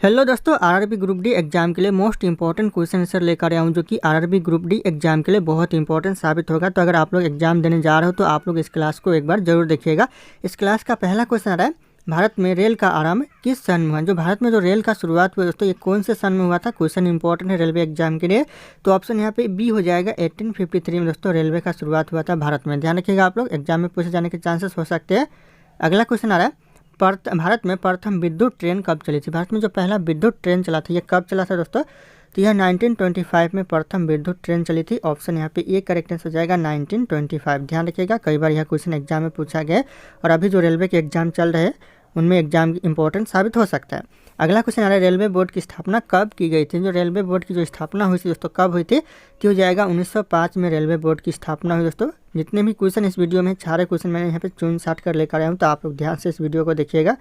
Hello दोस्तों, RRB group D exam के लिए मोस्ट इंपॉर्टेंट क्वेश्चन आंसर लेकर आया हूँ जो कि आरआरबी ग्रुप डी एग्जाम के लिए बहुत इंपॉर्टेंट साबित होगा। तो अगर आप लोग एग्जाम देने जा रहे हो तो आप लोग इस क्लास को एक बार जरूर देखिएगा। इस क्लास का पहला क्वेश्चन आ रहा है, भारत में रेल का आरंभ किस सन में हुआ। जो भारत में जो रेल का शुरुआत हुआ दोस्तों, ये कौन से सन में हुआ था। क्वेश्चन इंपॉर्टेंट है रेलवे एग्जाम के लिए। तो ऑप्शन यहाँ पे बी हो जाएगा, 1853 में दोस्तों रेलवे का शुरुआत हुआ था भारत में। ध्यान रखिएगा, आप लोग एग्जाम में पूछे जाने के चांसेस हो सकते हैं। अगला क्वेश्चन आ रहा है, भारत में प्रथम विद्युत ट्रेन कब चली थी। भारत में जो पहला विद्युत ट्रेन चला था ये कब चला था दोस्तों। तो यह 1925 में प्रथम विद्युत ट्रेन चली थी। ऑप्शन यहाँ पे ए करेक्ट आंसर हो जाएगा 1925। ध्यान रखिएगा, कई बार यह क्वेश्चन एग्जाम में पूछा गया है और अभी जो रेलवे के एग्जाम चल रहे हैं उनमें एग्जाम इंपॉर्टेंट साबित हो सकता है। अगला क्वेश्चन आ रहा है, रेलवे बोर्ड की स्थापना कब की गई थी। जो रेलवे बोर्ड की जो स्थापना हुई थी दोस्तों कब हुई थी, तो हो जाएगा 1905 में रेलवे बोर्ड की स्थापना हुई दोस्तों। जितने भी क्वेश्चन इस वीडियो में सारे क्वेश्चन मैंने यहाँ पे चुन छाट कर लेकर आया हूँ, तो आप लोग ध्यान से इस वीडियो को देखिएगा।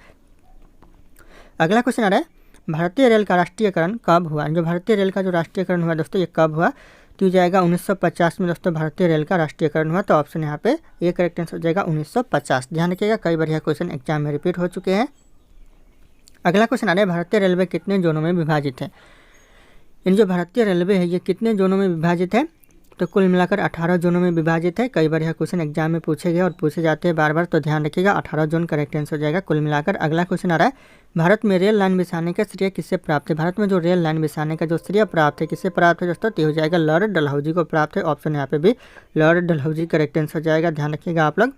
अगला क्वेश्चन आ रहा है, भारतीय रेल का राष्ट्रीयकरण कब हुआ। जो भारतीय रेल का जो राष्ट्रीयकरण हुआ दोस्तों ये कब हुआ, तो हो जाएगा 1950 में दोस्तों भारतीय रेल का राष्ट्रीयकरण हुआ। तो ऑप्शन यहाँ पे ये करेक्ट आंसर हो जाएगा 1950। ध्यान रखिएगा, कई बार यह क्वेश्चन एग्जाम में रिपीट हो चुके हैं। अगला क्वेश्चन आ रहा है, भारतीय रेलवे कितने जोनों में विभाजित है। इन जो भारतीय रेलवे है ये कितने जोनों में विभाजित है, तो कुल मिलाकर 18 जोनों में विभाजित है। कई बार यह क्वेश्चन एग्जाम में पूछे गए और पूछे जाते हैं बार बार, तो ध्यान रखिएगा 18 जोन करेक्ट आंसर हो जाएगा कुल मिलाकर। अगला क्वेश्चन आ रहा है, भारत में रेल लाइन बिछाने का श्रेय किससे प्राप्त है। भारत में जो रेल लाइन बिछाने का जो श्रेय प्राप्त है किससे प्राप्त है दोस्तों, तो हो जाएगा लॉर्ड डलहौजी को प्राप्त है। ऑप्शन यहाँ पे भी लॉर्ड डलहौजी करेक्ट आंसर हो जाएगा। ध्यान रखिएगा आप लोग।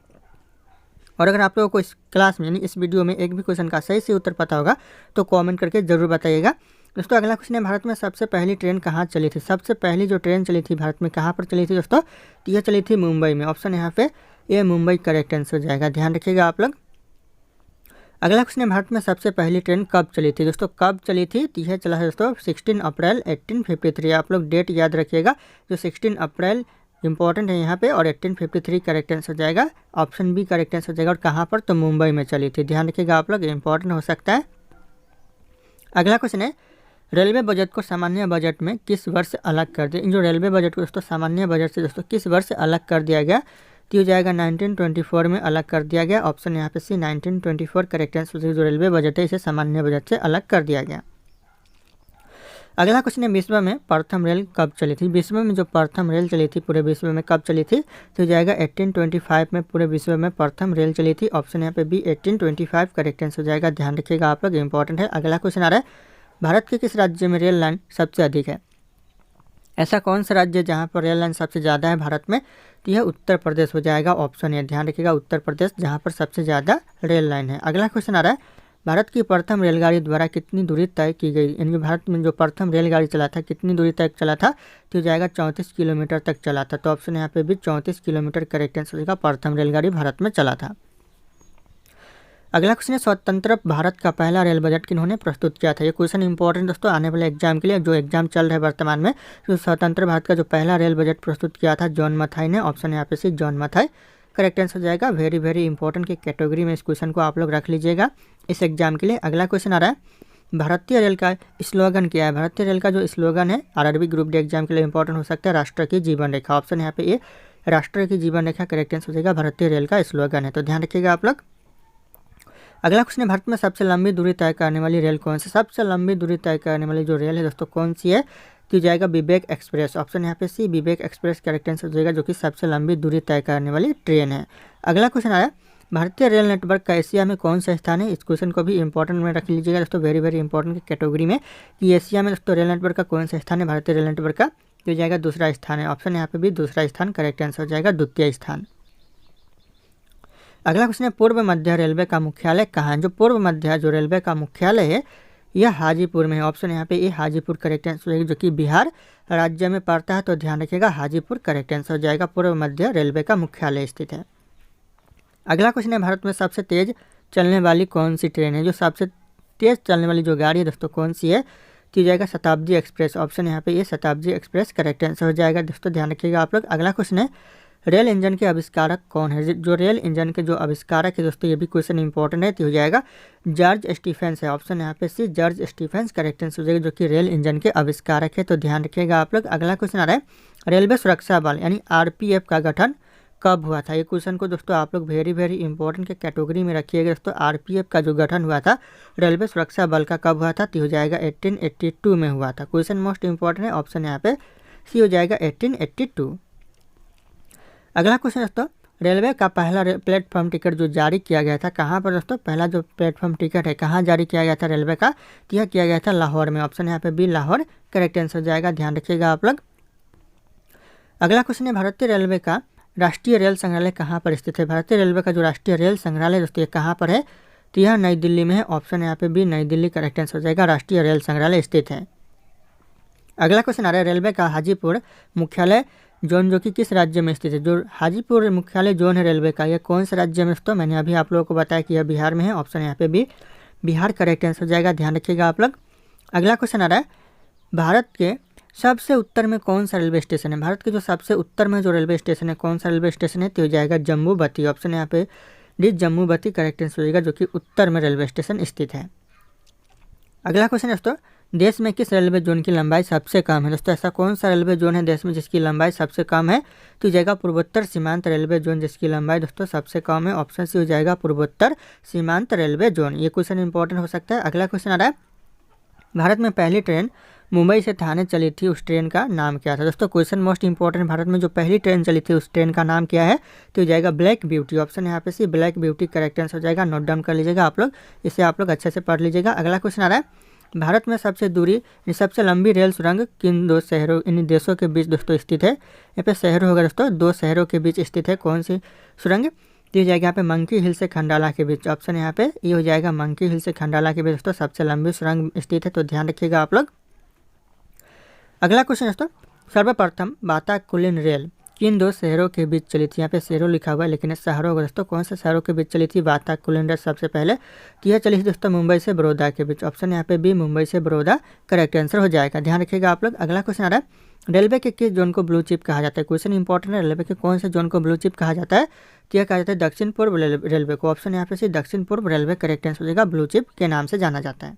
और अगर आप लोगों को इस क्लास में यानी इस वीडियो में एक भी क्वेश्चन का सही से उत्तर पता होगा तो कमेंट करके जरूर बताइएगा दोस्तों। अगला क्वेश्चन है, भारत में सबसे पहली ट्रेन कहाँ चली थी। सबसे पहली जो ट्रेन चली थी भारत में कहाँ पर चली थी दोस्तों, तो यह चली थी मुंबई में। ऑप्शन यहाँ पे ये मुंबई करेक्ट आंसर हो जाएगा। ध्यान रखिएगा आप लोग। अगला क्वेश्चन है, भारत में सबसे पहली ट्रेन कब चली थी दोस्तों, कब चली थी, तो यह चला है दोस्तों 16 अप्रैल 1853। आप लोग डेट याद रखिएगा, जो 16 अप्रैल इंपॉर्टेंट है यहाँ पे, और 1853 करेक्ट आंसर हो जाएगा। ऑप्शन बी करेक्ट आंसर हो जाएगा। और कहाँ पर, तो मुंबई में चली थी। ध्यान रखिएगा आप लोग, इंपॉर्टेंट हो सकता है। अगला क्वेश्चन है, रेलवे बजट को सामान्य बजट में किस वर्ष अलग कर दिया। जो रेलवे बजट को दोस्तों सामान्य बजट से दोस्तों किस वर्ष अलग कर दिया गया, तो हो जाएगा 1924 में अलग कर दिया गया। ऑप्शन यहाँ पे सी 1924 करेक्ट आंसर। जो रेलवे बजट है इसे सामान्य बजट से अलग कर दिया गया। अगला क्वेश्चन है, विश्व में प्रथम रेल कब चली थी। विश्व में जो प्रथम रेल चली थी पूरे विश्व में कब चली थी, तो हो जाएगा 1825 में पूरे विश्व में प्रथम रेल चली थी। ऑप्शन यहाँ पे बी 1825 करेक्ट आंसर हो जाएगा। ध्यान रखिएगा आप लोग, इंपॉर्टेंट है। अगला क्वेश्चन आ रहा है, भारत के किस राज्य में रेल लाइन सबसे अधिक है। ऐसा कौन सा राज्य है जहाँ पर रेल लाइन सबसे ज़्यादा है भारत में, तो यह उत्तर प्रदेश हो जाएगा। ऑप्शन है, ध्यान रखिएगा उत्तर प्रदेश, जहाँ पर सबसे ज़्यादा रेल लाइन है। अगला क्वेश्चन आ रहा है, भारत की प्रथम रेलगाड़ी द्वारा कितनी दूरी तय की गई। यानी भारत में जो प्रथम रेलगाड़ी चला था कितनी दूरी तक चला था, तो हो जाएगा 34 किलोमीटर तक चला था। तो ऑप्शन यहाँ पे भी 34 किलोमीटर करेक्ट आंसर हो जाएगा। प्रथम रेलगाड़ी भारत में चला था। अगला क्वेश्चन है, स्वतंत्र भारत का पहला रेल बजट किन्होंने प्रस्तुत किया था। ये क्वेश्चन इंपॉर्टेंट दोस्तों आने वाले एग्जाम के लिए, जो एग्जाम चल रहा है वर्तमान में। तो स्वतंत्र भारत का जो पहला रेल बजट प्रस्तुत किया था जॉन मथाई ने। ऑप्शन यहाँ पे सी जॉन मथाई करेक्ट आंसर हो जाएगा। वेरी वेरी इंपॉर्टेंट की कैटेगरी में इस क्वेश्चन को आप लोग रख लीजिएगा इस एग्जाम के लिए। अगला क्वेश्चन आ रहा है, भारतीय रेल का स्लोगन क्या है। भारतीय रेल का जो स्लोगन है आरआरबी ग्रुप डी एग्जाम के लिए इंपॉर्टेंट हो सकता है, राष्ट्र की जीवन रेखा। ऑप्शन यहाँ पे ये राष्ट्र की जीवन रेखा करेक्ट आंसर हो जाएगा। भारतीय रेल का स्लोगन है, तो ध्यान रखिएगा आप लोग। अगला क्वेश्चन है, भारत में सबसे लंबी दूरी तय करने वाली रेल कौन सी। सबसे लंबी दूरी तय करने वाली जो रेल है दोस्तों कौन सी है, तो हो जाएगा विवेक एक्सप्रेस। ऑप्शन यहाँ पे सी विवेक एक्सप्रेस करेक्ट आंसर हो जाएगा, जो कि सबसे लंबी दूरी तय करने वाली ट्रेन है। अगला क्वेश्चन आया, भारतीय रेल नेटवर्क का एशिया में कौन सा स्थान है। इस क्वेश्चन को भी इंपॉर्टेंट में रख लीजिएगा दोस्तों, वेरी वेरी इंपॉर्टेंट की कैटेगरी में, कि एशिया में दोस्तों रेल नेटवर्क का कौन सा स्थान है भारतीय रेल नेटवर्क का, तो हो जाएगा दूसरा स्थान है। ऑप्शन यहाँ पे भी दूसरा स्थान करेक्ट आंसर हो जाएगा, द्वितीय स्थान। अगला क्वेश्चन है, पूर्व मध्य रेलवे का मुख्यालय कहाँ है। जो पूर्व मध्य जो रेलवे का मुख्यालय है यह हाजीपुर में है। ऑप्शन यहाँ पे ये हाजीपुर करेक्ट आंसर है, जो कि बिहार राज्य में पड़ता है। तो ध्यान रखिएगा हाजीपुर करेक्ट आंसर हो जाएगा। पूर्व मध्य रेलवे का मुख्यालय स्थित है। अगला क्वेश्चन है, भारत में सबसे तेज चलने वाली कौन सी ट्रेन है। जो सबसे तेज चलने वाली जो गाड़ी है दोस्तों कौन सी है, तो जाएगा शताब्दी एक्सप्रेस। ऑप्शन यहाँ पे ये शताब्दी एक्सप्रेस करेक्ट आंसर हो जाएगा दोस्तों, ध्यान रखिएगा आप लोग। अगला क्वेश्चन है, रेल इंजन के आविष्कारक कौन है। जो रेल इंजन के जो आविष्कारक है दोस्तों ये भी क्वेश्चन इंपॉर्टेंट है, तो हो जाएगा जॉर्ज स्टीफेंस है। ऑप्शन यहाँ पे C George Stephen's correct answer हो जाएगा, जो कि रेल इंजन के आविष्कारक है। तो ध्यान रखिएगा आप लोग। अगला क्वेश्चन आ रहा है, रेलवे सुरक्षा बल यानी आरपीएफ का गठन कब हुआ था। ये क्वेश्चन को दोस्तों आप लोग वेरी इंपॉर्टेंट के कैटेगरी में रखिएगा दोस्तों। आरपीएफ का जो गठन हुआ था रेलवे सुरक्षा बल का कब हुआ था, तो हो जाएगा 1882 में हुआ था। क्वेश्चन मोस्ट इंपॉर्टेंट है, ऑप्शन यहाँ पे सी हो जाएगा 1882। अगला क्वेश्चन दोस्तों, रेलवे का पहला प्लेटफॉर्म टिकट जो जारी किया गया था कहाँ पर दोस्तों, पहला जो प्लेटफॉर्म टिकट है कहाँ जारी किया गया था रेलवे का, तो यह किया गया था लाहौर में। ऑप्शन यहाँ पे बी लाहौर करेक्ट आंसर हो जाएगा, ध्यान रखिएगा आप लोग। अगला क्वेश्चन है, भारतीय रेलवे का राष्ट्रीय रेल संग्रहालय कहाँ पर स्थित है। भारतीय रेलवे का जो राष्ट्रीय रेल संग्रहालय दोस्तों ये कहाँ पर है, तो यह नई दिल्ली में है। ऑप्शन यहाँ पे बी नई दिल्ली करेक्ट आंसर हो जाएगा, राष्ट्रीय रेल संग्रहालय स्थित है। अगला क्वेश्चन आ रहा है, रेलवे का हाजीपुर मुख्यालय जोन जो कि किस राज्य में स्थित है। जो हाजीपुर मुख्यालय जोन है रेलवे का, यह कौन से राज्य में दोस्तों, मैंने अभी आप लोगों को बताया कि यह बिहार में है। ऑप्शन यहाँ पे बी बिहार करेक्ट आंसर हो जाएगा, ध्यान रखिएगा आप लोग। अगला क्वेश्चन आ रहा है, भारत के सबसे उत्तर में कौन सा रेलवे स्टेशन है। भारत के जो सबसे उत्तर में जो रेलवे स्टेशन है कौन सा रेलवे स्टेशन है, तो हो जाएगा जम्मूबती। ऑप्शन यहाँ पे डी जम्मूबती करेक्ट आंसर हो जाएगा, जो कि उत्तर में रेलवे स्टेशन स्थित है। अगला क्वेश्चन दोस्तों, देश में किस रेलवे जोन की लंबाई सबसे कम है। दोस्तों ऐसा कौन सा रेलवे जोन है देश में जिसकी लंबाई सबसे कम है, तो हो जाएगा पूर्वोत्तर सीमांत रेलवे जोन, जिसकी लंबाई दोस्तों सबसे कम है। ऑप्शन सी हो जाएगा पूर्वोत्तर सीमांत रेलवे जोन। ये क्वेश्चन इंपॉर्टेंट हो सकता है। अगला क्वेश्चन आ रहा है, भारत में पहली ट्रेन मुंबई से थाने चली थी, उस ट्रेन का नाम क्या था। दोस्तों क्वेश्चन मोस्ट इंपॉर्टेंट, भारत में जो पहली ट्रेन चली थी उस ट्रेन का नाम क्या है, तो हो जाएगा ब्लैक ब्यूटी। ऑप्शन यहाँ पे सी ब्लैक ब्यूटी करेक्ट आंसर हो जाएगा, नोट डाउन कर लीजिएगा आप लोग, इसे आप लोग अच्छे से पढ़ लीजिएगा। अगला क्वेश्चन आ रहा है, भारत में सबसे लंबी रेल सुरंग किन दो शहरों इन देशों के बीच दोस्तों स्थित है। यहाँ पे शहर होगा दोस्तों, दो शहरों के बीच स्थित है कौन सी सुरंग, तो हो जाएगा यहाँ पे मंकी हिल से खंडाला के बीच। ऑप्शन यहाँ पे ये हो जाएगा मंकी हिल से खंडाला के बीच दोस्तों सबसे लंबी सुरंग स्थित है, तो ध्यान रखिएगा आप लोग। अगला क्वेश्चन दोस्तों, सर्वप्रथम वाताकुलिन रेल किन दो शहरों के बीच चली थी। यहाँ पे शहरों लिखा हुआ है लेकिन शहरों को दोस्तों कौन से शहरों के बीच चली थी वाताकुलिन रेल सबसे पहले, तो यह चली थी दोस्तों मुंबई से बड़ौदा के बीच। ऑप्शन यहाँ पे बी मुंबई से बड़ौदा करेक्ट आंसर हो जाएगा, ध्यान रखिएगा आप लोग। अगला क्वेश्चन आ रहा है, रेलवे के किस जोन को ब्लू चिप कहा जाता है। क्वेश्चन इंपॉर्टेंट है, रेलवे के कौन से जोन को ब्लू चिप कहा जाता है, तो यह कहा जाता है दक्षिण पूर्व रेलवे को। ऑप्शन यहाँ पे सी दक्षिण पूर्व रेलवे करेक्ट आंसर हो जाएगा, ब्लू चिप के नाम से जाना जाता है।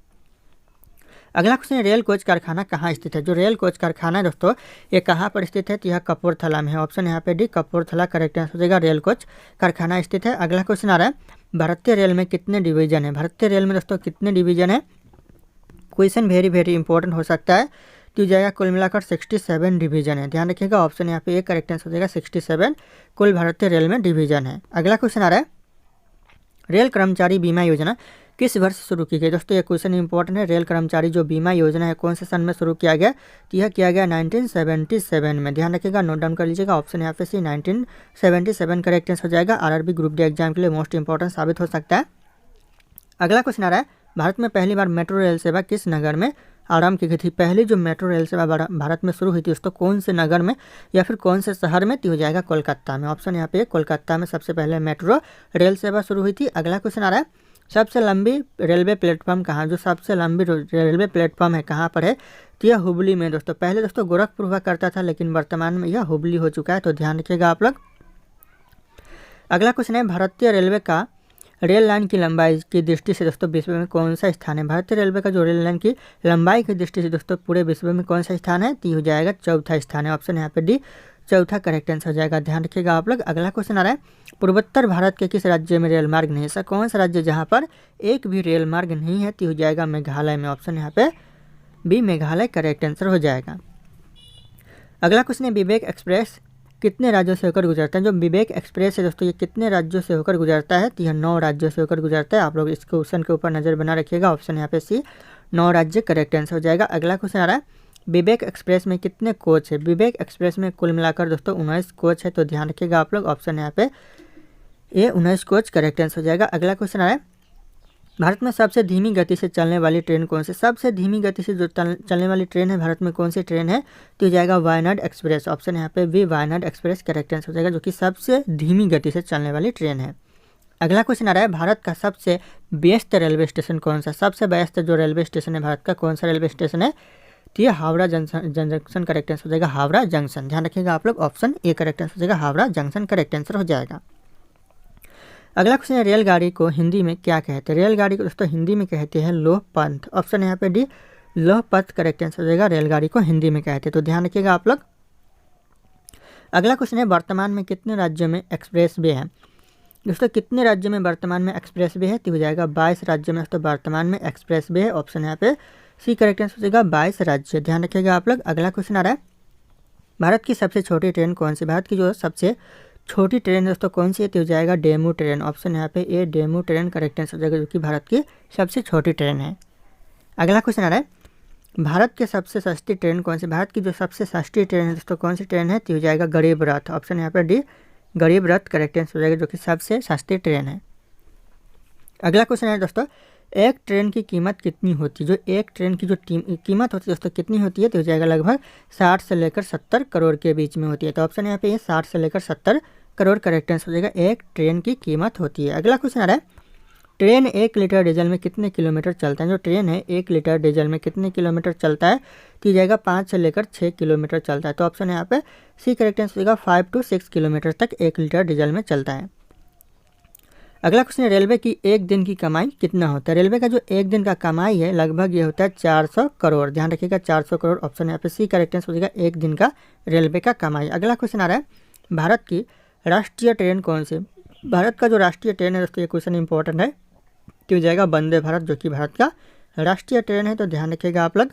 अगला क्वेश्चन है, रेल कोच कारखाना कहाँ स्थित है। जो रेल कोच कारखाना है दोस्तों ये कहाँ पर स्थित है, तो यह कपूरथला में है। ऑप्शन यहाँ पे डी कपूरथला करेक्ट आंसर हो जाएगा, रेल कोच कारखाना स्थित है। अगला क्वेश्चन आ रहा है, भारतीय रेल में कितने डिवीजन है। भारतीय रेल में दोस्तों कितने डिवीजन है, क्वेश्चन वेरी इंपॉर्टेंट हो सकता है, तो जाएगा कुल मिलाकर 67 डिवीजन है, ध्यान रखिएगा। ऑप्शन यहाँ पे एक करेक्ट आंसर हो जाएगा, 67 कुल भारतीय रेल में डिवीजन है। अगला क्वेश्चन आ रहा है, रेल कर्मचारी बीमा योजना किस वर्ष शुरू की गई। दोस्तों ये क्वेश्चन इंपॉर्टेंट है, रेल कर्मचारी जो बीमा योजना है कौन से सन में शुरू किया गया, तो यह किया गया 1977 में, ध्यान रखिएगा, नोट डाउन कर लीजिएगा। ऑप्शन यहाँ पे सी 1977 करेक्ट आंसर हो जाएगा, आरआरबी ग्रुप डी एग्जाम के लिए मोस्ट इंपॉर्टेंट साबित हो सकता है। अगला क्वेश्चन आ रहा है, भारत में पहली बार मेट्रो रेल सेवा किस नगर में आरंभ की गई थी। पहली जो मेट्रो रेल सेवा भारत में शुरू हुई थी दोस्तों कौन से नगर में या फिर कौन से शहर में, तो हो जाएगा कोलकाता में। ऑप्शन यहाँ पे कोलकाता में सबसे पहले मेट्रो रेल सेवा शुरू हुई थी। अगला क्वेश्चन आ रहा है, सबसे लंबी रेलवे प्लेटफॉर्म कहाँ, जो सबसे लंबी रेलवे प्लेटफॉर्म है कहाँ पर है, तो यह हुबली में दोस्तों। पहले दोस्तों गोरखपुर हुआ करता था लेकिन वर्तमान में यह हुबली हो चुका है, तो ध्यान रखिएगा आप लोग। अगला क्वेश्चन है, भारतीय रेलवे का रेल लाइन की लंबाई की दृष्टि से दोस्तों विश्व में कौन सा स्थान है। भारतीय रेलवे का जो रेल लाइन की लंबाई की दृष्टि से दोस्तों पूरे विश्व में कौन सा स्थान है, तो हो जाएगा चौथा स्थान है। ऑप्शन यहाँ पे डी चौथा करेक्ट आंसर हो जाएगा, ध्यान रखिएगा आप लोग। अगला क्वेश्चन आ रहा है, पूर्वोत्तर भारत के किस राज्य में रेल मार्ग नहीं है। ऐसा कौन सा राज्य जहाँ पर एक भी रेल मार्ग नहीं है, तो हो जाएगा मेघालय में। ऑप्शन यहाँ पे बी मेघालय करेक्ट आंसर हो जाएगा। अगला क्वेश्चन है, विवेक एक्सप्रेस कितने राज्यों से होकर गुजरता है। जो विवेक एक्सप्रेस है दोस्तों ये कितने राज्यों से होकर गुजरता है, तो यह 9 राज्यों से होकर गुजरता है। आप लोग इस क्वेश्चन के ऊपर नज़र बना रखिएगा। ऑप्शन यहाँ पे सी 9 राज्य करेक्ट आंसर हो जाएगा। अगला क्वेश्चन आ रहा है, विवेक एक्सप्रेस में कितने कोच है। विवेक एक्सप्रेस में कुल मिलाकर दोस्तों 19 कोच है, तो ध्यान रखिएगा आप लोग। ऑप्शन यहाँ पे ये 19 कोच करेक्ट आंसर हो जाएगा। अगला क्वेश्चन आ रहा है, भारत में सबसे धीमी गति से चलने वाली ट्रेन कौन सी। सबसे धीमी गति से जो चलने वाली ट्रेन है भारत में कौन सी ट्रेन है, तो हो जाएगा वायनाड एक्सप्रेस। ऑप्शन यहाँ पे भी वायनाड एक्सप्रेस करेक्ट आंसर हो जाएगा, जो कि सबसे धीमी गति से चलने वाली ट्रेन है। अगला क्वेश्चन आ रहा है, भारत का सबसे व्यस्त रेलवे स्टेशन कौन सा। सबसे व्यस्त जो रेलवे स्टेशन है भारत का कौन सा रेलवे स्टेशन है, तो ये हावड़ा जंक्शन करेक्ट आंसर हो जाएगा, हावड़ा जंक्शन। ध्यान रखिएगा आप लोग, ऑप्शन ए करेक्ट आंसर हो जाएगा, हावड़ा जंक्शन करेक्ट आंसर हो जाएगा। अगला क्वेश्चन है, रेलगाड़ी को हिंदी में क्या कहते हैं। रेलगाड़ी को दोस्तों हिंदी में कहते हैं लोह पंथ। ऑप्शन यहाँ पे डी लोह पथ करेक्ट आंसर हो जाएगा, रेलगाड़ी को हिंदी में कहते हैं, तो ध्यान रखिएगा आप लोग। अगला क्वेश्चन है वर्तमान में कितने राज्यों में एक्सप्रेस वे है। दोस्तों कितने राज्यों में वर्तमान में एक्सप्रेस वे है, तो हो जाएगा 22 राज्यों में दोस्तों वर्तमान में एक्सप्रेस वे है। ऑप्शन यहाँ पे सी करेक्ट आंसर हो जाएगा 22 राज्य, ध्यान रखिएगा आप लोग। अगला क्वेश्चन आ रहा है भारत की सबसे छोटी ट्रेन कौन सी। भारत की जो सबसे छोटी ट्रेन दोस्तों कौन सी है, तो हो जाएगा डेमू ट्रेन। ऑप्शन यहाँ पे ए डेमू ट्रेन करेक्ट आंसर हो जाएगा, जो कि भारत की सबसे छोटी ट्रेन है। अगला क्वेश्चन आ रहा है भारत के सबसे सस्ती ट्रेन कौन सी। भारत की जो सबसे सस्ती ट्रेन है दोस्तों कौन सी ट्रेन है, तो हो जाएगा गरीब रथ। ऑप्शन यहाँ पे डी गरीब रथ करेक्ट आंसर हो जाएगा, जो कि सबसे सस्ती ट्रेन है। अगला क्वेश्चन है दोस्तों एक ट्रेन की कीमत कितनी होती है। जो एक ट्रेन की जो कीमत होती है दोस्तों कितनी होती है, तो हो जाएगा लगभग 60 से लेकर 70 करोड़ के बीच में होती है। तो ऑप्शन यहाँ पे 60 से लेकर 70 करोड़ करेक्ट आंसर हो जाएगा, एक ट्रेन की कीमत होती है। अगला क्वेश्चन आ रहा है ट्रेन 1 लीटर डीजल में कितने किलोमीटर चलता है। जो ट्रेन है 1 लीटर डीजल में कितने किलोमीटर चलता है, तो हो जाएगा 5 से लेकर 6 किलोमीटर चलता है। तो ऑप्शन यहाँ पे सी करेक्ट आंसर हो जाएगा 5 to 6 किलोमीटर तक 1 लीटर डीजल में चलता है। अगला क्वेश्चन है रेलवे की एक दिन की कमाई कितना होता है। रेलवे का जो एक दिन का कमाई है लगभग ये होता है 400 करोड़, ध्यान रखिएगा 400 करोड़। ऑप्शन यहाँ पे सी करेक्ट आंसर हो जाएगा एक दिन का रेलवे का कमाई। अगला क्वेश्चन आ रहा है भारत की राष्ट्रीय ट्रेन कौन सी। भारत का जो राष्ट्रीय ट्रेन है दोस्तों ये क्वेश्चन इंपॉर्टेंट है, तो हो जाएगा वंदे भारत, जो कि भारत का राष्ट्रीय ट्रेन है। तो ध्यान रखिएगा आप लोग।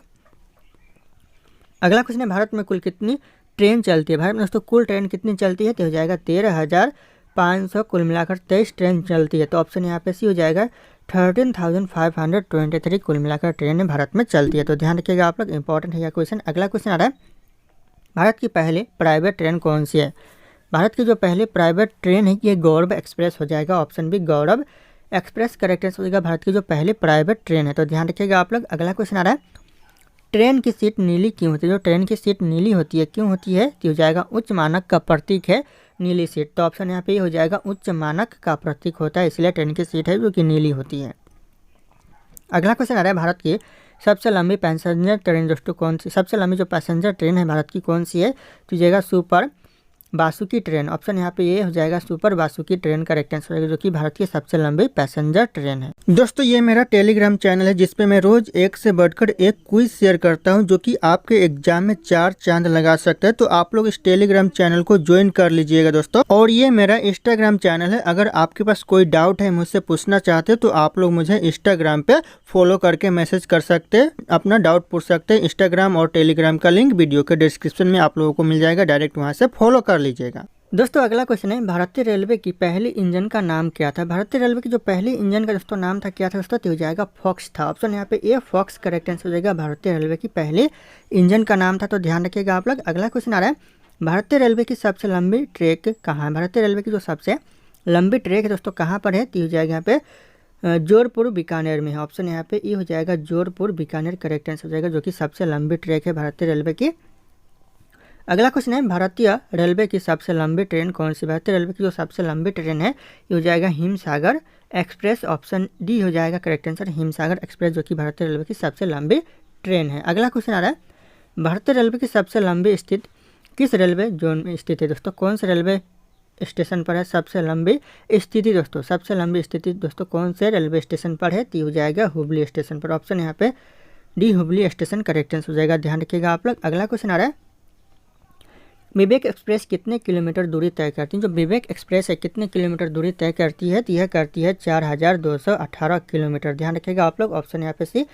अगला क्वेश्चन है भारत में कुल कितनी ट्रेन चलती है। भारत में दोस्तों कुल ट्रेन कितनी चलती है, तो हो जाएगा 13,500, कुल मिलाकर 23 ट्रेन चलती है। तो ऑप्शन यहाँ पे सी हो जाएगा 13,523 कुल मिलाकर ट्रेन भारत में चलती है। तो ध्यान रखिएगा आप लोग, इंपॉर्टेंट है यह क्वेश्चन। अगला क्वेश्चन आ रहा है भारत की पहली प्राइवेट ट्रेन कौन सी है। भारत की जो पहली प्राइवेट ट्रेन है ये गौरव एक्सप्रेस हो जाएगा। ऑप्शन बी गौरव एक्सप्रेस करेक्ट आंसर हो जाएगा, भारत की जो पहली प्राइवेट ट्रेन है। तो ध्यान रखिएगा आप लोग। अगला क्वेश्चन आ रहा है ट्रेन की सीट नीली क्यों होती है। जो ट्रेन की सीट नीली होती है क्यों होती है, तो हो जाएगा उच्च मानक का प्रतीक है नीली सीट। तो ऑप्शन यहाँ पे हो जाएगा उच्च मानक का प्रतीक होता है, इसलिए ट्रेन की सीट है जो कि नीली होती है। अगला क्वेश्चन आ रहा है भारत की सबसे लंबी पैसेंजर ट्रेन दोस्तों कौन सी। सबसे लंबी जो पैसेंजर ट्रेन है भारत की कौन सी है, तो हो जाएगा सुपर बासुकी ट्रेन। ऑप्शन यहाँ पे ये हो जाएगा super Vasuki train correct answer होगा, जो कि भारत की सबसे लंबी पैसेंजर ट्रेन है। दोस्तों ये मेरा टेलीग्राम चैनल है जिसपे मैं रोज एक से बढ़कर एक क्विज शेयर करता हूं, जो कि आपके एग्जाम में 4 चांद लगा सकता है। तो आप लोग इस टेलीग्राम चैनल को ज्वाइन कर लीजिएगा दोस्तों। और ये मेरा इंस्टाग्राम चैनल है, अगर आपके पास कोई डाउट है मुझसे पूछना चाहते तो आप लोग मुझे इंस्टाग्राम पे फॉलो करके मैसेज कर सकते हैं, अपना डाउट पूछ सकते हैं। इंस्टाग्राम और टेलीग्राम का लिंक वीडियो के डिस्क्रिप्शन में आप लोगों को मिल जाएगा, डायरेक्ट वहाँ से फॉलो कर लीजिएगा। दोस्तों अगला क्वेश्चन है भारतीय रेलवे की पहली इंजन का नाम क्या था। भारतीय रेलवे की जो पहली इंजन का दोस्तों नाम था क्या था दोस्तों, तो हो जाएगा फॉक्स था। ऑप्शन यहाँ पे ए फॉक्स करेक्ट आंसर हो जाएगा, भारतीय रेलवे की पहली इंजन का नाम था। तो ध्यान रखिएगा आप लोग। अगला क्वेश्चन आ रहा है भारतीय रेलवे की सबसे लंबी ट्रैक कहाँ है। भारतीय रेलवे की जो सबसे लंबी ट्रैक है दोस्तों कहाँ पर है, तो हो जाएगा यहाँ पे जोधपुर बीकानेर में है। ऑप्शन यहाँ पे ए हो जाएगा जोधपुर बीकानेर करेक्ट आंसर हो जाएगा, जो कि सबसे लंबी ट्रैक है भारतीय रेलवे की। अगला क्वेश्चन है भारतीय रेलवे की सबसे लंबी ट्रेन कौन सी। भारतीय रेलवे की जो सबसे लंबी ट्रेन है ये हो जाएगा हिमसागर एक्सप्रेस। ऑप्शन डी हो जाएगा करेक्ट आंसर, हिमसागर एक्सप्रेस, जो कि भारतीय रेलवे की सबसे लंबी ट्रेन है। अगला क्वेश्चन आ रहा है भारतीय रेलवे की सबसे लंबी स्थित किस रेलवे जोन में स्थित है। दोस्तों कौन से रेलवे स्टेशन पर है सबसे लंबी स्थिति। दोस्तों सबसे लंबी स्थिति दोस्तों कौन से रेलवे स्टेशन पर है, तो हो जाएगा हुबली स्टेशन पर। ऑप्शन यहाँ पे D Hubli station correct answer हो जाएगा, ध्यान रखिएगा आप लोग। अगला क्वेश्चन आ रहा है विवेक एक्सप्रेस कितने किलोमीटर दूरी तय करती है। जो विवेक एक्सप्रेस है कितने किलोमीटर दूरी तय करती है, तो यह करती है 4,218 किलोमीटर, ध्यान रखिएगा आप लोग। ऑप्शन यहाँ पे सी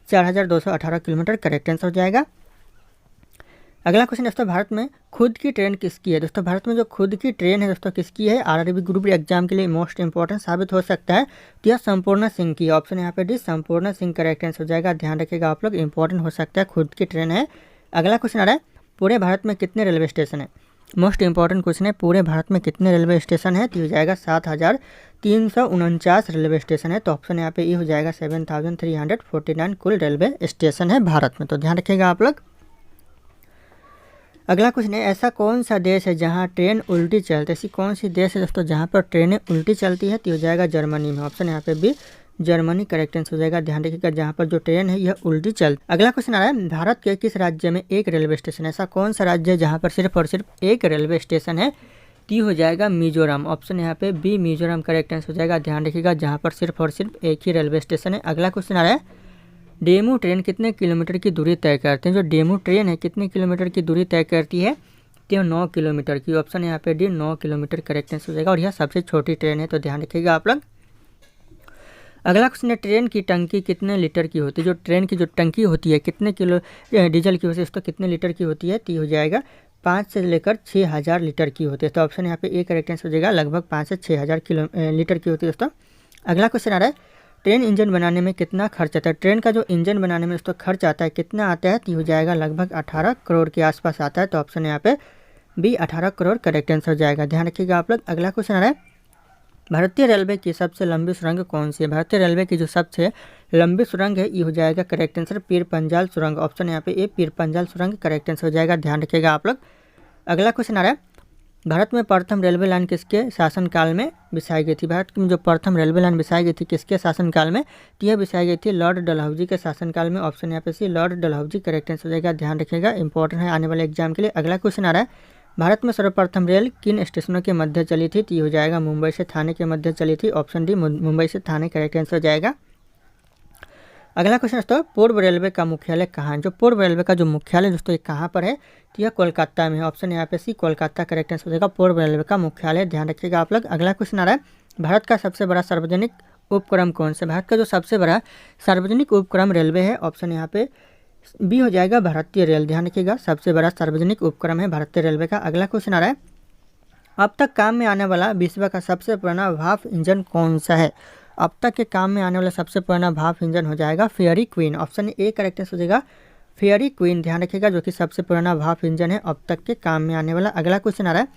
4,218 किलोमीटर करेक्ट आंसर हो जाएगा। अगला क्वेश्चन दोस्तों भारत में खुद की ट्रेन किसकी है। दोस्तों भारत में जो खुद की ट्रेन है दोस्तों किसकी है, आरआरबी ग्रुप डी एग्जाम के लिए मोस्ट इंपॉर्टेंट साबित हो सकता है, तो यह संपूर्ण सिंह की। ऑप्शन यहाँ पे डी संपूर्ण सिंह करेक्ट आंसर हो जाएगा, ध्यान रखिएगा आप लोग, इंपॉर्टेंट हो सकता है, खुद की ट्रेन है। अगला क्वेश्चन आ रहा है पूरे भारत में कितने रेलवे स्टेशन है। मोस्ट इंपॉर्टेंट क्वेश्चन है, पूरे भारत में कितने रेलवे स्टेशन है, तो हो जाएगा 7,349 रेलवे स्टेशन है। तो ऑप्शन यहाँ पे ये हो जाएगा 7,349 कुल रेलवे स्टेशन है भारत में। तो ध्यान रखिएगा आप लोग। अगला क्वेश्चन है ऐसा कौन सा देश है जहाँ ट्रेन उल्टी चलती है। ऐसी कौन सी देश है दोस्तों जहाँ पर ट्रेनें उल्टी चलती है, तो हो जाएगा जर्मनी में। ऑप्शन यहाँ पे भी जर्मनी करेक्ट आंसर हो जाएगा, ध्यान रखिएगा, जहाँ पर जो ट्रेन है यह उल्टी चलती। अगला क्वेश्चन आ रहा है भारत के किस राज्य में एक रेलवे स्टेशन है। ऐसा कौन सा राज्य है जहाँ पर सिर्फ और सिर्फ एक रेलवे स्टेशन है, तो हो जाएगा मिजोरम। ऑप्शन यहाँ पे बी मिजोरम करेक्ट आंसर हो जाएगा, ध्यान रखिएगा, जहाँ पर सिर्फ और सिर्फ एक ही रेलवे स्टेशन है। अगला क्वेश्चन आ रहा है डेमू ट्रेन कितने किलोमीटर की दूरी तय करते हैं। जो डेमू ट्रेन है कितने किलोमीटर की दूरी तय करती है, तो 9 किलोमीटर की। ऑप्शन यहाँ पे डी 9 किलोमीटर करेक्ट आंसर हो जाएगा और यह सबसे छोटी ट्रेन है, तो ध्यान रखिएगा आप लोग। अगला क्वेश्चन है, ट्रेन की टंकी कितने लीटर की होती है? जो ट्रेन की जो टंकी होती है कितने किलो डीजल की होती है, तो कितने लीटर की होती है? तो हो जाएगा 5 से लेकर 6000 लीटर की होती है। तो ऑप्शन यहाँ पे ए करेक्ट आंसर हो जाएगा, लगभग 5 से 6000 लीटर की होती है दोस्तों। अगला क्वेश्चन आ रहा है, ट्रेन इंजन बनाने में कितना खर्च आता है? ट्रेन का जो इंजन बनाने में दोस्तों खर्च आता है कितना आता है? तो हो जाएगा लगभग 18 करोड़ के आसपास आता है। तो ऑप्शन यहाँ पे बी 18 करोड़ करेक्ट आंसर हो जाएगा, ध्यान रखिएगा आप लोग। अगला क्वेश्चन आ रहा है, भारतीय रेलवे की सबसे लंबी सुरंग कौन सी है? भारतीय रेलवे की जो सबसे लंबी सुरंग है ये हो जाएगा करेक्ट आंसर पीर पंजाल सुरंग। ऑप्शन यहाँ पे ए पीर पंजाल सुरंग करेक्ट आंसर हो जाएगा, ध्यान रखिएगा आप लोग। अगला क्वेश्चन आ रहा है, भारत में प्रथम रेलवे लाइन किसके शासनकाल में बिछाई गई थी? भारत में जो प्रथम रेलवे लाइन बिछाई गई थी किसके शासनकाल में? तो यह बिछाई गई थी लॉर्ड डलहौजी के शासनकाल में। ऑप्शन यहाँ पे सी लॉर्ड डलहौजी करेक्ट आंसर हो जाएगा, ध्यान रखिएगा, इंपॉर्टेंट है आने वाले एग्जाम के लिए। अगला क्वेश्चन आ रहा है, भारत में सर्वप्रथम रेल किन स्टेशनों के मध्य चली थी? तो ये हो जाएगा मुंबई से थाने के मध्य चली थी। ऑप्शन डी मुंबई से थाने करेक्ट आंसर हो जाएगा। अगला क्वेश्चन दोस्तों, पूर्व रेलवे का मुख्यालय कहाँ है? जो पूर्व रेलवे का जो मुख्यालय दोस्तों ये कहाँ पर है? तो यह कोलकाता में है। ऑप्शन यहाँ पे सी कोलकाता करेक्ट आंसर हो जाएगा, पूर्व रेलवे का मुख्यालय, ध्यान रखिएगा आप लोग। अगला क्वेश्चन आ रहा है, भारत का सबसे बड़ा सार्वजनिक उपक्रम कौन सा? भारत का जो सबसे बड़ा सार्वजनिक उपक्रम रेलवे है, ऑप्शन यहाँ पे बी हो जाएगा भारतीय रेल, ध्यान रखिएगा, सबसे बड़ा सार्वजनिक उपक्रम है भारतीय रेलवे का। अगला क्वेश्चन आ रहा है, अब तक काम में आने वाला विश्व का सबसे पुराना भाप इंजन कौन सा है? अब तक के काम में आने वाला सबसे पुराना भाप इंजन हो जाएगा fairy queen. Option A correct answer हो जाएगा फेयरी क्वीन, ध्यान रखिएगा, जो कि सबसे पुराना भाप इंजन है अब तक के काम में आने वाला। अगला क्वेश्चन आ रहा है,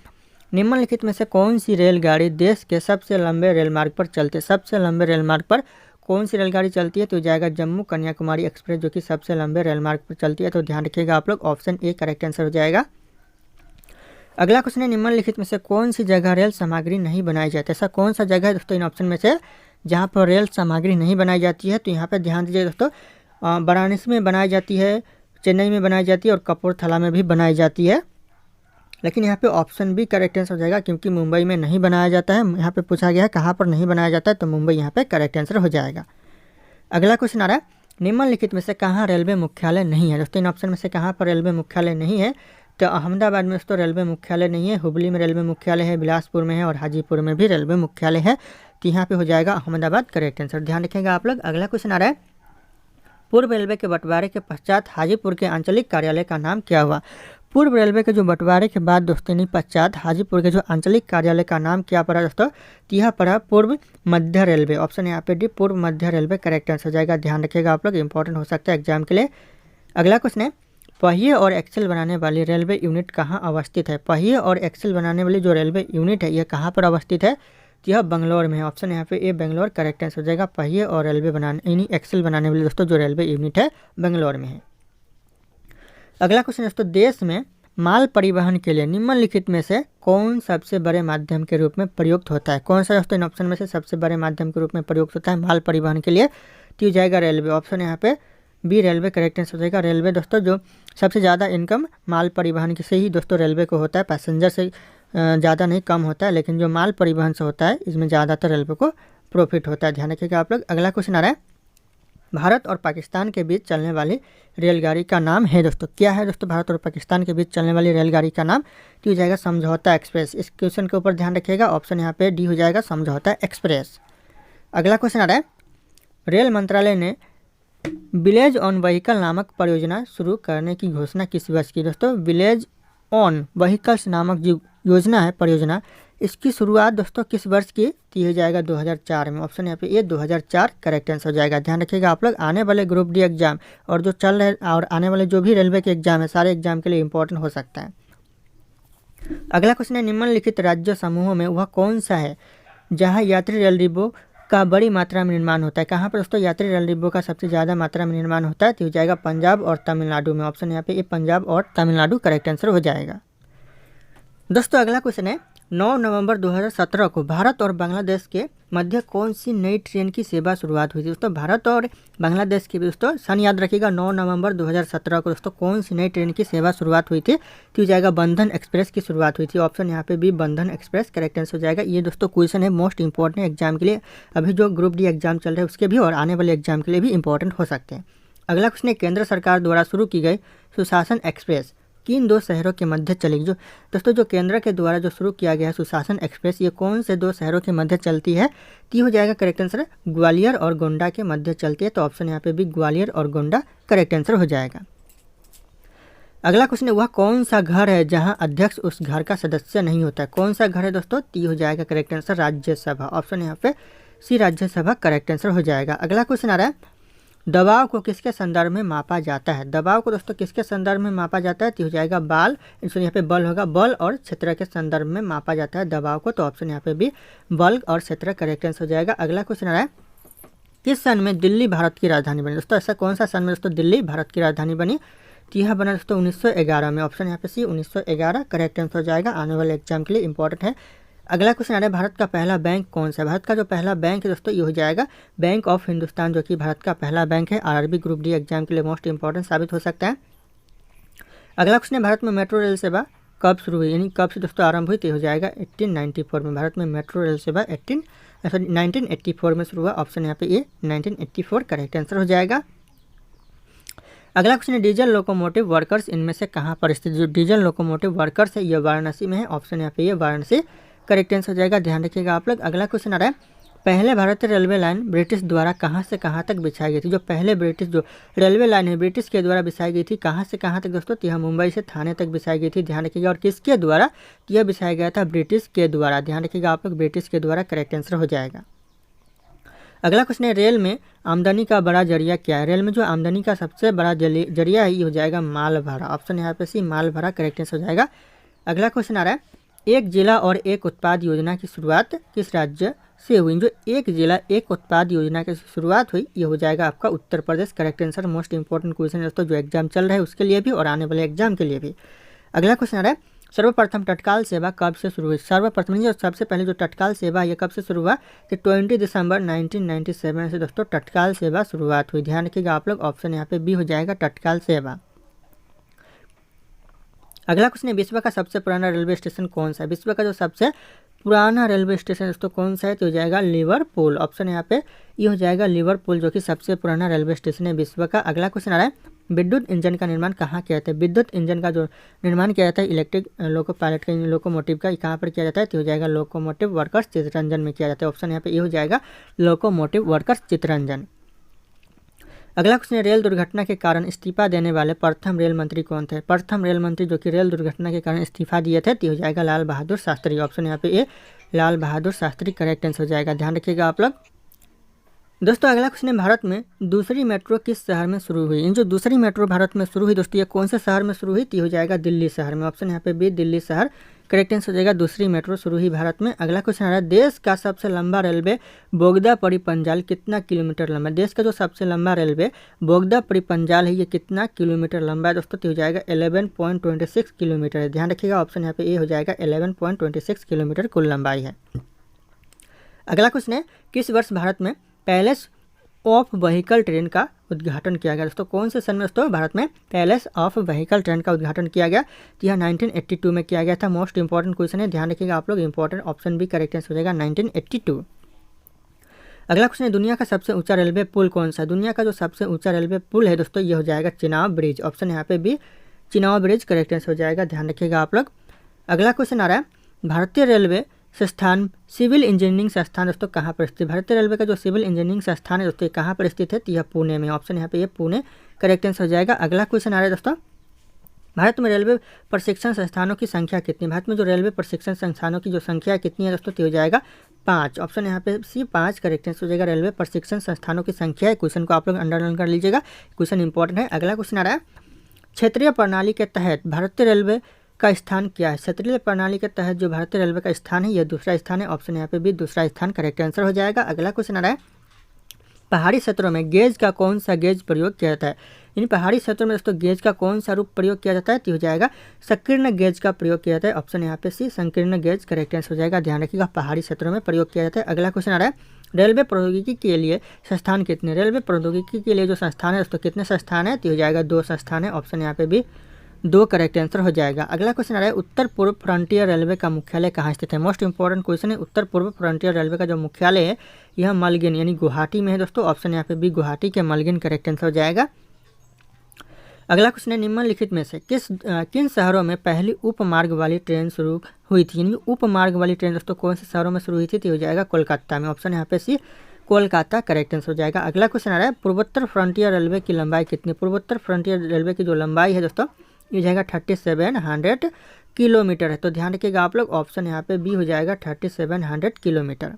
निम्नलिखित में से कौन सी रेलगाड़ी देश के सबसे लंबे रेलमार्ग पर चलती है? सबसे लंबे रेलमार्ग पर कौन सी रेलगाड़ी चलती है? तो जाएगा जम्मू कन्याकुमारी एक्सप्रेस, जो कि सबसे लंबे रेलमार्ग पर चलती है, तो ध्यान रखिएगा आप लोग, ऑप्शन ए करेक्ट आंसर हो जाएगा। अगला क्वेश्चन है, निम्नलिखित में से कौन सी जगह रेल सामग्री नहीं बनाई जाती? ऐसा कौन सा जगह है दोस्तों इन ऑप्शन में से जहाँ पर रेल सामग्री नहीं बनाई जाती है? तो यहाँ पर ध्यान दीजिए दोस्तों, वाराणसी में बनाई जाती है, चेन्नई में बनाई जाती है और कपूरथला में भी बनाई जाती है, लेकिन यहाँ पे ऑप्शन बी करेक्ट आंसर हो जाएगा, क्योंकि मुंबई में नहीं बनाया जाता है। यहाँ पे पूछा गया है कहाँ पर नहीं बनाया जाता है, तो मुंबई यहाँ पे करेक्ट आंसर हो जाएगा। अगला क्वेश्चन आ रहा है, निम्नलिखित में से कहाँ रेलवे मुख्यालय नहीं है? दोस्तों इन ऑप्शन में से कहाँ पर रेलवे मुख्यालय नहीं है? तो अहमदाबाद में दोस्तों रेलवे मुख्यालय नहीं है, हुबली में रेलवे मुख्यालय है, बिलासपुर में है और हाजीपुर में भी रेलवे मुख्यालय है, तो यहाँ पे हो जाएगा अहमदाबाद करेक्ट आंसर, ध्यान रखिएगा आप लोग। अगला क्वेश्चन आ रहा है, पूर्व रेलवे के बंटवारे के पश्चात हाजीपुर के आंचलिक कार्यालय का नाम क्या हुआ? पूर्व रेलवे के जो बंटवारे के बाद दोस्तों पश्चात हाजीपुर के जो आंचलिक कार्यालय का नाम क्या पड़ा दोस्तों? यह पड़ा पूर्व मध्य रेलवे। ऑप्शन यहाँ पे डी पूर्व मध्य रेलवे करेक्ट आंसर हो जाएगा, ध्यान रखिएगा आप लोग, इंपॉर्टेंट हो सकता है एग्जाम के लिए। अगला क्वेश्चन है, पहिए और एक्सेल बनाने वाली रेलवे यूनिट कहाँ अवस्थित है? पहिए और एक्सेल बनाने वाली जो रेलवे यूनिट है यह कहाँ पर अवस्थित है? यह बेंगलोर में है। ऑप्शन यहाँ पे ए बेंगलोर करेक्ट आंसर हो जाएगा, पहिए और रेलवे बनाने यानी एक्सेल बनाने वाली दोस्तों जो रेलवे यूनिट है बेंगलोर में है। अगला क्वेश्चन दोस्तों, देश में माल परिवहन के लिए निम्नलिखित में से कौन सबसे बड़े माध्यम के रूप में प्रयुक्त होता है? कौन सा दोस्तों इन ऑप्शन में से सबसे बड़े माध्यम के रूप में प्रयुक्त होता है माल परिवहन के लिए? तो जाएगा रेलवे। ऑप्शन यहाँ पे बी रेलवे करेक्ट आंसर हो जाएगा, रेलवे दोस्तों जो सबसे ज़्यादा इनकम माल परिवहन से ही दोस्तों रेलवे को होता है, पैसेंजर से ज़्यादा नहीं कम होता है, लेकिन जो माल परिवहन से होता है इसमें ज़्यादातर रेलवे को प्रॉफिट होता है, ध्यान रखिएगा आप लोग। अगला क्वेश्चन आ रहा है, भारत और पाकिस्तान के बीच चलने वाली रेलगाड़ी का नाम है दोस्तों, क्या है दोस्तों भारत और पाकिस्तान के बीच चलने वाली रेलगाड़ी का नाम? तो हो जाएगा समझौता एक्सप्रेस। इस क्वेश्चन के ऊपर ध्यान रखिएगा, ऑप्शन यहाँ पे डी हो जाएगा समझौता एक्सप्रेस। अगला क्वेश्चन आ रहा है, रेल मंत्रालय ने विलेज ऑन व्हीकल नामक परियोजना शुरू करने की घोषणा किस वर्ष की? दोस्तों विलेज ऑन व्हीकल्स नामक जो योजना है परियोजना, इसकी शुरुआत दोस्तों किस वर्ष की? तो हो जाएगा 2004 में। ऑप्शन यहाँ पे ये 2004 करेक्ट आंसर हो जाएगा, ध्यान रखिएगा आप लोग। आने वाले ग्रुप डी एग्जाम और जो चल रहे और आने वाले जो भी रेलवे के एग्जाम है सारे एग्जाम के लिए इंपॉर्टेंट हो सकता है। अगला क्वेश्चन है, निम्नलिखित राज्य समूहों में वह कौन सा है जहाँ यात्री रेल डिब्बों का बड़ी मात्रा में निर्माण होता है? कहाँ पर दोस्तों यात्री रेल डिब्बों का सबसे ज़्यादा मात्रा में निर्माण होता है? तो हो जाएगा पंजाब और तमिलनाडु में। ऑप्शन यहाँ पे ये पंजाब और तमिलनाडु करेक्ट आंसर हो जाएगा। दोस्तों अगला क्वेश्चन है, 9 नवंबर 2017 को भारत और बांग्लादेश के मध्य कौन सी नई ट्रेन की सेवा शुरुआत हुई थी? दोस्तों भारत और बांग्लादेश की दोस्तों सन याद रखिएगा, 9 नवंबर 2017 को दोस्तों कौन सी नई ट्रेन की सेवा शुरुआत हुई थी? तो हो जाएगा बंधन एक्सप्रेस की शुरुआत हुई थी। ऑप्शन यहाँ पे भी बंधन एक्सप्रेस करेक्ट आंसर हो जाएगा। ये दोस्तों क्वेश्चन है मोस्ट इंपॉर्टेंट एग्जाम के लिए, अभी जो ग्रुप डी एग्जाम चल रहे हैं उसके भी और आने वाले एग्जाम के लिए भी इंपॉर्टेंट हो सकते हैं। अगला क्वेश्चन है, केंद्र सरकार द्वारा शुरू की गई सुशासन एक्सप्रेस किन दो शहरों के मध्य चलेगी। जो दोस्तों जो केंद्र के द्वारा जो शुरू किया गया है सुशासन एक्सप्रेस, ये कौन से दो शहरों के मध्य चलती है, तो ये हो जाएगा करेक्ट आंसर ग्वालियर और गोंडा के मध्य चलती है। तो ऑप्शन यहाँ पे भी ग्वालियर और गोंडा करेक्ट आंसर हो जाएगा। अगला क्वेश्चन है, वह कौन सा घर है जहां अध्यक्ष उस घर का सदस्य नहीं होता है। कौन सा घर है दोस्तों, तो ये हो जाएगा करेक्ट आंसर राज्यसभा। ऑप्शन यहाँ पे सी राज्यसभा करेक्ट आंसर हो जाएगा। अगला क्वेश्चन आ रहा है, दबाव को किसके संदर्भ में मापा जाता है। दबाव को दोस्तों किसके संदर्भ में मापा जाता है, तो हो जाएगा बाल, यहाँ पे बल होगा, बल और क्षेत्र के संदर्भ में मापा जाता है दबाव को। तो ऑप्शन यहाँ पे भी बल और क्षेत्र करेक्ट आंसर हो जाएगा। अगला क्वेश्चन आ रहा है, किस सन में दिल्ली भारत की राजधानी बनी। दोस्तों ऐसा कौन सा सन में दोस्तों दिल्ली भारत की राजधानी बनी, तो यह बना दोस्तों 1911 में। ऑप्शन यहाँ पे सी 1911 करेक्ट आंसर हो जाएगा, आने वाले एग्जाम के लिए इंपॉर्टेंट है। अगला क्वेश्चन आ रहा है, भारत का पहला बैंक कौन सा है। भारत का जो पहला बैंक है दोस्तों ये हो जाएगा बैंक ऑफ हिंदुस्तान, जो कि भारत का पहला बैंक है। आरआरबी ग्रुप डी एग्जाम के लिए मोस्ट इंपॉर्टेंट साबित हो सकता है। अगला क्वेश्चन है, भारत में मेट्रो रेल सेवा कब शुरू हुई, यानी कब से दोस्तों आरंभ हुई, तो हो जाएगा 1894 में। भारत में मेट्रो रेल सेवा 1984 में शुरू हुआ। ऑप्शन यहाँ पे ये 1984 करेक्ट आंसर हो जाएगा। अगला क्वेश्चन है, डीजल लोकोमोटिव वर्कर्स इनमें से कहाँ पर स्थित। जो डीजल लोकोमोटिव वर्कर्स है ये वाराणसी में है। ऑप्शन यहाँ पे ये वाराणसी करेक्ट आंसर हो जाएगा, ध्यान रखिएगा आप लोग। अगला क्वेश्चन आ रहा है, पहले भारतीय रेलवे लाइन ब्रिटिश द्वारा कहाँ से कहाँ तक बिछाई गई थी। जो पहले ब्रिटिश जो रेलवे लाइन है ब्रिटिश के द्वारा बिछाई गई थी, कहाँ से कहाँ तक दोस्तों, तो यह मुंबई से थाने तक बिछाई गई थी, ध्यान रखिएगा। और किसके द्वारा, तो यह बिछाया गया था ब्रिटिश के द्वारा, ध्यान रखिएगा आप लोग, ब्रिटिश के द्वारा करेक्ट आंसर हो जाएगा। अगला क्वेश्चन है, रेल में आमदनी का बड़ा जरिया क्या है। रेल में जो आमदनी का सबसे बड़ा जरिया है ये हो जाएगा माल भाड़ा। ऑप्शन यहाँ पे सी माल भाड़ा करेक्ट आंसर हो जाएगा। अगला क्वेश्चन आ रहा है, एक जिला और एक उत्पाद योजना की शुरुआत किस राज्य से हुई। जो एक जिला एक उत्पाद योजना की शुरुआत हुई ये हो जाएगा आपका Uttar Pradesh correct answer. Most important question है दोस्तों जो एग्जाम चल रहा है उसके लिए भी और आने वाले एग्जाम के लिए भी। अगला क्वेश्चन आ रहा है, सर्वप्रथम तत्काल सेवा कब से शुरू हुई। सर्वप्रथम जो सबसे पहले जो तत्काल सेवा ये कब से शुरू हुआ, कि 20 दिसंबर 1997 से दोस्तों तत्काल सेवा शुरुआत हुई, ध्यान रखिएगा आप लोग। ऑप्शन यहाँ पे बी हो जाएगा तत्काल सेवा। अगला क्वेश्चन है, विश्व का सबसे पुराना रेलवे स्टेशन कौन सा है। विश्व का जो सबसे पुराना रेलवे स्टेशन दोस्तों कौन सा है, तो हो जाएगा लिवरपूल। ऑप्शन यहाँ पे ये हो जाएगा लिवरपूल, जो कि सबसे पुराना रेलवे स्टेशन है विश्व का। अगला क्वेश्चन आ रहा है, विद्युत इंजन का निर्माण कहाँ किया जाता है। विद्युत इंजन का जो निर्माण किया जाता है इलेक्ट्रिक लोको पायलट का लोकोमोटिव का, कहाँ पर किया जाता है, तो हो जाएगा लोकोमोटिव वर्कर्स चित्तरंजन में किया जाता है। ऑप्शन यहाँ पे ये हो जाएगा लोकोमोटिव वर्कर्स चित्तरंजन। अगला क्वेश्चन है, रेल दुर्घटना के कारण इस्तीफा देने वाले प्रथम रेल मंत्री कौन थे। प्रथम रेल मंत्री जो कि रेल दुर्घटना के कारण इस्तीफा दिए थे, तो हो जाएगा लाल बहादुर शास्त्री। ऑप्शन यहाँ पे ए लाल बहादुर शास्त्री करेक्ट आंसर हो जाएगा, ध्यान रखिएगा आप लोग। दोस्तों अगला क्वेश्चन है, भारत में दूसरी मेट्रो किस शहर में शुरू हुई। इन जो दूसरी मेट्रो भारत में शुरू हुई दोस्तों ये कौन से शहर में शुरू हुई, तो हो जाएगा दिल्ली शहर में। ऑप्शन यहाँ पे बी दिल्ली शहर करेक्ट आंसर हो जाएगा, दूसरी मेट्रो शुरू हुई भारत में। अगला क्वेश्चन आ रहा है, देश का सबसे लंबा रेलवे बोगदा परिपंजाल कितना किलोमीटर लंबा है। देश का जो सबसे लंबा रेलवे बोगदा परिपंजाल है ये कितना किलोमीटर लंबा है दोस्तों, तो हो जाएगा 11.26 किलोमीटर है, ध्यान रखिएगा। ऑप्शन यहाँ पे ए हो जाएगा 11.26 किलोमीटर कुल लंबाई है। अगला क्वेश्चन है, किस वर्ष भारत में पैलेस ऑफ व्हीकल ट्रेन का उद्घाटन किया गया। दोस्तों कौन से सन में दोस्तों भारत में पैलेस ऑफ व्हीकल ट्रेन का उद्घाटन किया गया, तो यह 1982 में किया गया था। मोस्ट इंपॉर्टेंट क्वेश्चन है, ध्यान रखिएगा आप लोग, इंपॉर्टेंट ऑप्शन भी करेक्ट आंसर हो जाएगा 1982। अगला क्वेश्चन है, दुनिया का सबसे ऊंचा रेलवे पुल कौन सा है। दुनिया का जो सबसे ऊंचा रेलवे पुल है दोस्तों ये हो जाएगा चिनाब ब्रिज। ऑप्शन यहाँ पे भी चिनाब ब्रिज करेक्ट आंसर हो जाएगा, ध्यान रखिएगा आप लोग। अगला क्वेश्चन आ रहा है, भारतीय रेलवे संस्थान सिविल इंजीनियरिंग संस्थान दोस्तों कहाँ पर स्थित। भारतीय रेलवे का जो सिविल इंजीनियरिंग संस्थान है दोस्तों कहाँ पर स्थित है, तो यह पुणे में। ऑप्शन यहाँ पे ये पुणे करेक्ट आंसर हो जाएगा। अगला क्वेश्चन आ रहा है दोस्तों, भारत में रेलवे प्रशिक्षण संस्थानों की संख्या कितनी। भारत में जो रेलवे प्रशिक्षण संस्थानों की जो संख्या कितनी है दोस्तों, तो हो जाएगा 5। ऑप्शन यहाँ पे सी 5 करेक्ट आंसर हो जाएगा। रेलवे प्रशिक्षण संस्थानों की संख्या है, क्वेश्चन को आप लोग अंडरलाइन कर लीजिएगा, क्वेश्चन इंपॉर्टेंट है। अगला क्वेश्चन आ रहा है, क्षेत्रीय प्रणाली के तहत भारतीय रेलवे का स्थान क्या है। क्षेत्रीय प्रणाली के तहत जो भारतीय रेलवे का स्थान है यह दूसरा स्थान है। ऑप्शन यहाँ पे भी दूसरा स्थान करेक्ट आंसर हो जाएगा। अगला क्वेश्चन आ रहा है, पहाड़ी क्षेत्रों में गेज का कौन सा गेज प्रयोग किया जाता है। इन पहाड़ी क्षेत्रों में दोस्तों गेज का कौन सा रूप प्रयोग किया जाता है, तो हो जाएगा संकीर्ण गेज का प्रयोग किया जाता है। ऑप्शन यहाँ पे सी संकीर्ण गेज करेक्ट आंसर हो जाएगा, ध्यान रखिएगा, पहाड़ी क्षेत्रों में प्रयोग किया जाता है। अगला क्वेश्चन आ रहा है, रेलवे प्रौद्योगिकी के लिए संस्थान कितने। रेलवे प्रौद्योगिकी के लिए जो संस्थान है दोस्तों कितने संस्थान है, तो हो जाएगा 2 संस्थान है। ऑप्शन यहाँ पे भी 2 करेक्ट आंसर हो जाएगा। अगला क्वेश्चन आ रहा है, उत्तर पूर्व फ्रंटियर रेलवे का मुख्यालय कहाँ स्थित है। मोस्ट इंपॉर्टेंट क्वेश्चन है, उत्तर पूर्व फ्रंटियर रेलवे का जो मुख्यालय है यह मलगिन यानी गुवाहाटी में है दोस्तों। ऑप्शन यहाँ पे भी गुवाहाटी के मलगिन करेक्ट आंसर हो जाएगा। अगला क्वेश्चन है, निम्नलिखित में से किन शहरों में पहली उपमार्ग वाली ट्रेन शुरू हुई थी? यानी उपमार्ग वाली ट्रेन दोस्तों कौन से शहरों में शुरू हुई थी? तो हो जाएगा कोलकाता में। ऑप्शन यहाँ पे सी कोलकाता करेक्ट आंसर हो जाएगा। अगला क्वेश्चन आ रहा है, पूर्वोत्तर फ्रंटियर रेलवे की लंबाई कितनी? पूर्वोत्तर फ्रंटियर रेलवे की जो लंबाई है दोस्तों ये हो जाएगा 3700 किलोमीटर है। तो ध्यान रखिएगा आप लोग, ऑप्शन यहाँ पे बी हो जाएगा 3700 किलोमीटर।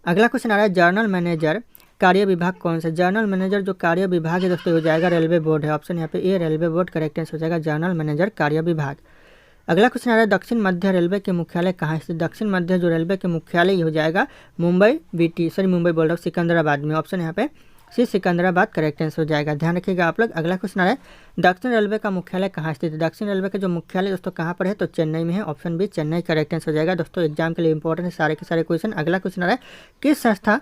अगला क्वेश्चन आ रहा है, जर्नल मैनेजर कार्य विभाग कौन सा? जर्नल मैनेजर जो कार्य विभाग है दोस्तों हो जाएगा रेलवे बोर्ड है। ऑप्शन यहाँ पे ए रेलवे बोर्ड करेक्ट आंसर हो जाएगा, जर्नल मैनेजर कार्य विभाग। अगला क्वेश्चन आ रहा है, दक्षिण मध्य रेलवे के मुख्यालय कहाँ है? दक्षिण मध्य जो रेलवे के मुख्यालय हो जाएगा मुंबई मुंबई बोल रहा हूँ, सिकंदराबाद में। ऑप्शन यहाँ पे सी सिकंदराबाद करेक्ट आंसर हो जाएगा, ध्यान रखिएगा आप लोग। अगला क्वेश्चन आ रहा है, दक्षिण रेलवे का मुख्यालय कहाँ स्थित है? दक्षिण रेलवे का जो मुख्यालय दोस्तों कहाँ पर है? तो चेन्नई में है। Option B Chennai correct answer हो जाएगा। दोस्तों एग्जाम के लिए इंपॉर्टेंट है सारे के सारे क्वेश्चन। अगला क्वेश्चन आ रहा है, किस संस्था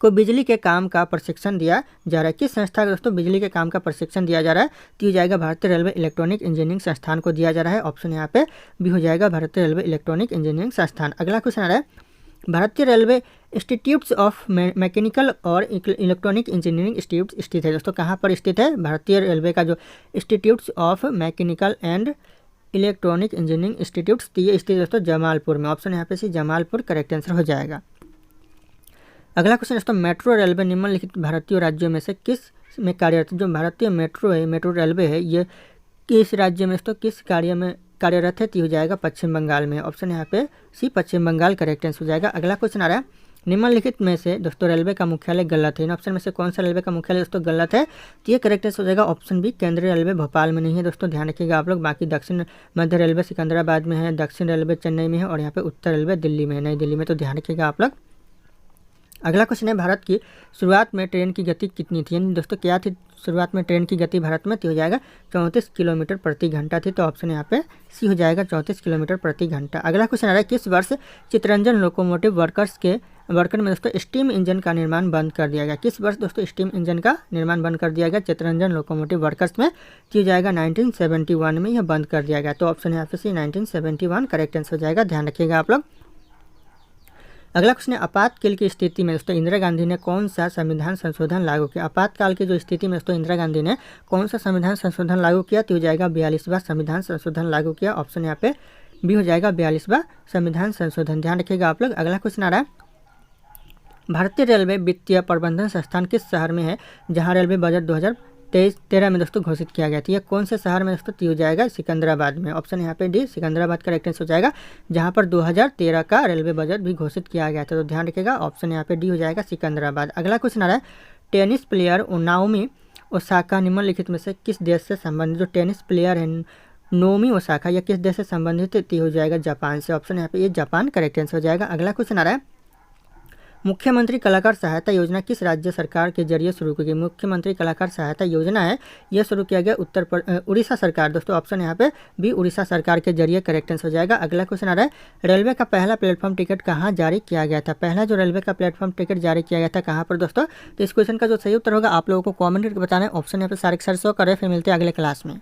को बिजली के काम का प्रशिक्षण दिया जा रहा है? किस संस्था को दोस्तों बिजली के काम का प्रशिक्षण दिया जा रहा है? तो ये जाएगा भारतीय रेलवे इलेक्ट्रॉनिक इंजीनियरिंग संस्थान को दिया जा रहा है। ऑप्शन यहाँ पे भी हो जाएगा भारतीय रेलवे इलेक्ट्रॉनिक इंजीनियरिंग संस्थान। अगला क्वेश्चन आ रहा है, भारतीय रेलवे इंस्टीट्यूट्स ऑफ मैकेनिकल और इलेक्ट्रॉनिक इंजीनियरिंग इंस्टीट्यूट स्थित है दोस्तों कहाँ पर स्थित है? भारतीय रेलवे का जो institutes of mechanical and electronic engineering institutes ये स्थित दोस्तों जमालपुर में। ऑप्शन यहाँ पे सी जमालपुर करेक्ट आंसर हो जाएगा। अगला क्वेश्चन दोस्तों, मेट्रो रेलवे निम्नलिखित भारतीय राज्यों में से किस में कार्यरत? जो भारतीय मेट्रो रेलवे है ये किस राज्य में दोस्तों किस कार्य में कार्यरत है? तो हो जाएगा पश्चिम बंगाल में। ऑप्शन यहाँ पे सी पश्चिम बंगाल करेक्ट आंसर हो जाएगा। अगला क्वेश्चन आ रहा है, निम्नलिखित में से दोस्तों रेलवे का मुख्यालय गलत है। इन ऑप्शन में से कौन सा रेलवे का मुख्यालय दोस्तों गलत है? तो ये करेक्ट आंसर हो जाएगा ऑप्शन बी केंद्रीय रेलवे भोपाल में नहीं है। दोस्तों ध्यान रखिएगा आप लोग। बाकी दक्षिण मध्य रेलवे सिकंदराबाद में है, दक्षिण रेलवे चेन्नई में है और यहाँ पे उत्तर रेलवे दिल्ली में है, नई दिल्ली में। तो ध्यान रखिएगा आप लोग। अगला क्वेश्चन है, भारत की शुरुआत में ट्रेन की गति कितनी थी? यानी दोस्तों क्या थी शुरुआत में ट्रेन की गति भारत में? तो हो जाएगा 34 किलोमीटर प्रति घंटा थी। तो ऑप्शन यहाँ पे सी हो जाएगा 34 किलोमीटर प्रति घंटा। अगला क्वेश्चन आ रहा है, किस वर्ष चितरंजन लोकोमोटिव वर्कर में दोस्तों स्टीम इंजन का निर्माण बंद कर दिया गया? किस वर्ष दोस्तों स्टीम इंजन का निर्माण बंद कर दिया गया चितरंजन लोकोमोटिव वर्कर्स में? तो हो जाएगा 1971 में यह बंद कर दिया गया। तो ऑप्शन यहाँ पे सी 1971 करेक्ट आंसर हो जाएगा, ध्यान रखिएगा आप लोग। अगला क्वेश्चन है, आपातकाल की स्थिति में दोस्तों इंदिरा गांधी ने कौन सा संविधान संशोधन लागू किया? आपातकाल की जो स्थिति में दोस्तों इंदिरा गांधी ने कौन सा संविधान संशोधन लागू किया? तो हो जाएगा 42वां संविधान संशोधन लागू किया। ऑप्शन यहाँ पे भी हो जाएगा 42वां संविधान संशोधन, ध्यान रखिएगा आप लोग। अगला क्वेश्चन आ रहा है, भारतीय रेलवे वित्तीय प्रबंधन संस्थान किस शहर में है जहाँ रेलवे बजट 2013 में दोस्तों घोषित किया गया था? यह कौन से शहर में दोस्तों? तो हो जाएगा सिकंदराबाद में। ऑप्शन यहाँ पे डी सिकंदराबाद का करेक्ट आंसर हो जाएगा, जहाँ पर 2013 का रेलवे बजट भी घोषित किया गया था। तो ध्यान रखिएगा ऑप्शन यहाँ पे डी हो जाएगा सिकंदराबाद। अगला क्वेश्चन आ रहा है, टेनिस प्लेयर नाओमी ओसाका निम्नलिखित में से किस देश से संबंधित? जो टेनिस प्लेयर है नाओमी ओसाका यह किस देश से संबंधित है? तो हो जाएगा जापान से। ऑप्शन यहाँ पे ये जापान करेक्ट आंसर हो जाएगा। अगला क्वेश्चन आ रहा है, मुख्यमंत्री कलाकार सहायता योजना किस राज्य सरकार के जरिए शुरू की गई? मुख्यमंत्री कलाकार सहायता योजना है यह शुरू किया गया उड़ीसा सरकार दोस्तों। ऑप्शन यहाँ पे भी उड़ीसा सरकार के जरिए करेक्ट आंसर हो जाएगा। अगला क्वेश्चन आ रहा है, रेलवे का पहला प्लेटफॉर्म टिकट कहाँ जारी किया गया था? पहला जो रेलवे का प्लेटफॉर्म टिकट जारी किया गया था कहाँ पर दोस्तों? तो इस क्वेश्चन का जो सही उत्तर होगा आप लोगों को कॉमेंट करके बताना है। ऑप्शन यहाँ पे सारे सर शो करे। फिर मिलते हैं अगले क्लास में।